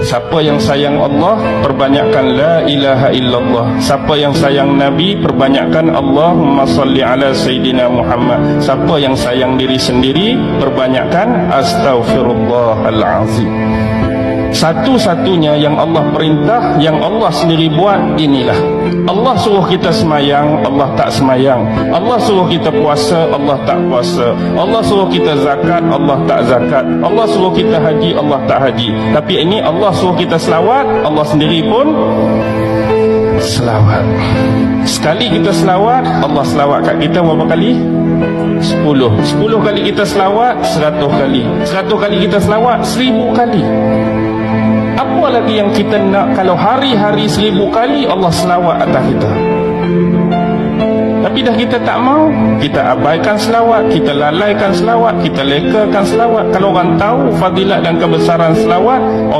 Siapa yang sayang Allah, perbanyakkan la ilaha illallah. Siapa yang sayang Nabi, perbanyakkan Allahumma salli ala Sayyidina Muhammad. Siapa yang sayang diri sendiri, perbanyakkan astaghfirullahalazim. Satu-satunya yang Allah perintah, yang Allah sendiri buat, inilah. Allah suruh kita semayang, Allah tak semayang. Allah suruh kita puasa, Allah tak puasa. Allah suruh kita zakat, Allah tak zakat. Allah suruh kita haji, Allah tak haji. Tapi ini Allah suruh kita selawat, Allah sendiri pun selawat. Sekali kita selawat, Allah selawat kat kita berapa kali? 10 kali kita selawat, 100 kali. 100 kali kita selawat, 1000 kali. Apa lagi yang kita nak kalau hari-hari 1000 kali Allah selawat atas kita? Tapi dah kita tak mau, kita abaikan selawat, kita lalaikan selawat, kita lekakan selawat. Kalau orang tahu fadilat dan kebesaran selawat,